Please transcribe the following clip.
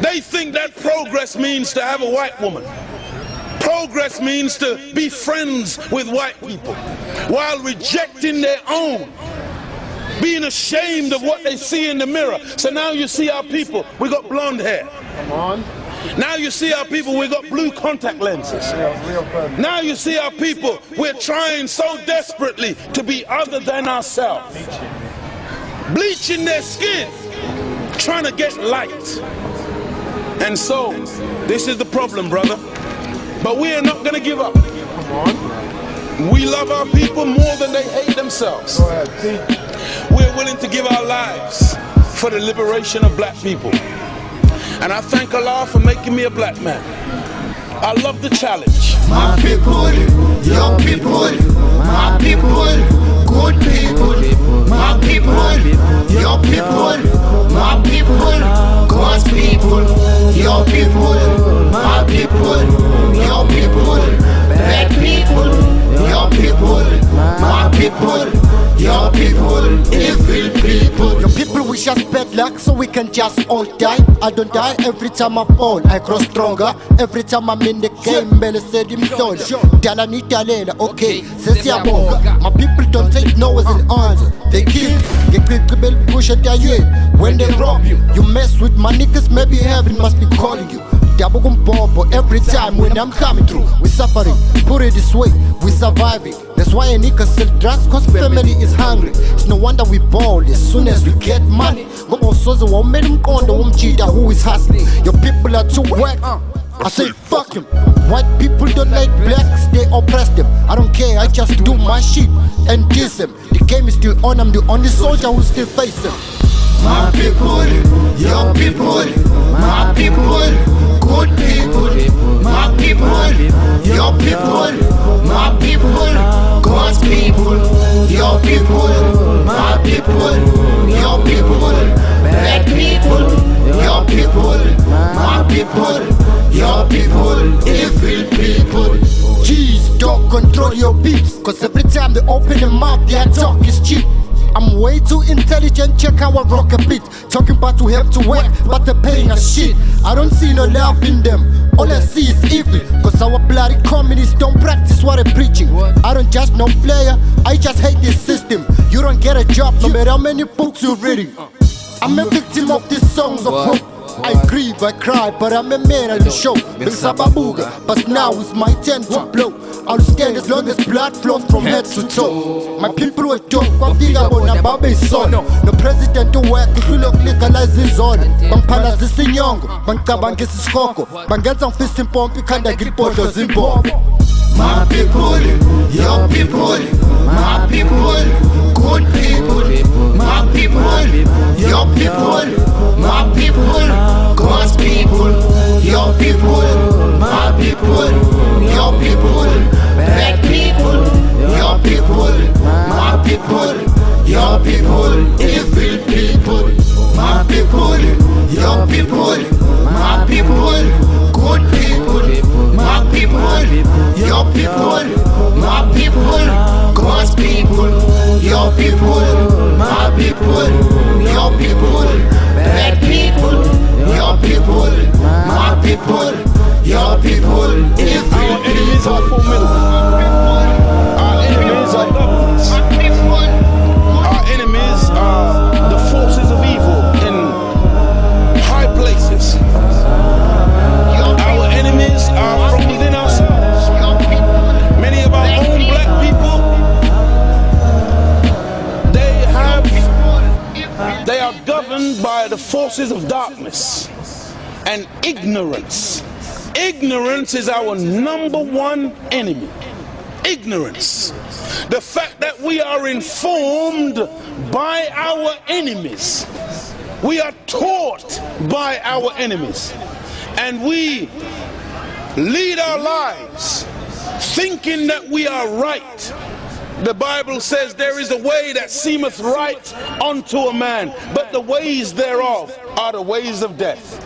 They think that progress means to have a white woman. Progress means to be friends with white people while rejecting their own, being ashamed of what they see in the mirror. So now you see our people, we got blonde hair. Come on. Now you see our people, we got blue contact lenses. Now you see our people, we're trying so desperately to be other than ourselves. Bleaching their skin, trying to get light. And so, this is the problem, brother. But we are not going to give up. Come on. We love our people more than they hate themselves. Go ahead, teach. We're willing to give our lives for the liberation of black people. And I thank Allah for making me a black man. I love the challenge. My people, your people, my people, good people, my people, your people, my people, God's people, your people, my people, your people, bad people, your people, my people, your people, evil people. Your people wish us bad luck so we can just all die. I don't die every time I fall, I grow stronger. Every time I'm in the game, Mele said him soul. Dala ni dalela, okay, says yabonga. My people don't take no as an answer. They kill, get quick push at you. When they rob you, you mess with my niggas, maybe heaven must be calling you. Every time when I'm coming through, we suffering. Put it this way, we surviving. That's why a nigga sell drugs, cause family is hungry. It's no wonder we ball as soon as we get money. Go on, so the woman on the woman who is hustling. Your people are too whack. I say fuck him. White people don't like blacks, they oppress them. I don't care, I just do my shit and diss them. The game is still on, I'm the only soldier who still face them. My people, your people, my people, good people, my people, your people, my people, God's people, your people, my people, your people, bad people, your people, my people, your people, evil people. Jeez, don't control your beats, cause every time they open their mouth, their talk is cheap. I'm way too intelligent, check how I rock a beat. Talking about to help to work, but they're paying us shit. I don't see no love in them, all I see is evil. Cause our bloody communists don't practice what they're preaching. I don't just no player, I just hate this system. You don't get a job no matter how many books you're reading. I'm a victim of these songs of hope. I grieve, I cry, but I'm a man at the show. But now it's my turn to blow. I'll stand as long as blood flows from head to toe. My people were dope, no president to work, if you look legalize this on. Bampala zisinyongo, bankabanga isiskoko, bangenza mfisi mpompi kanda gilpoto zimbo. My people, your people, my people, good people, my people, your people, my people, God's people, your people, my people, your people, bad people, your people, my people, your people, evil people. My people, your people, my people, good people, my people, your people, my people, God's people, your people, my people, your people, bad people, your people, my people, your people, evil Our enemies are people. formidable. Our enemies are governments. Our enemies are the forces of evil in high places. Our enemies are from within ourselves. Many of our own black people, they are governed by the forces of darkness and ignorance. Ignorance is our number one enemy. Ignorance. The fact that we are informed by our enemies. We are taught by our enemies. And we lead our lives thinking that we are right. The Bible says there is a way that seemeth right unto a man, but the ways thereof are the ways of death.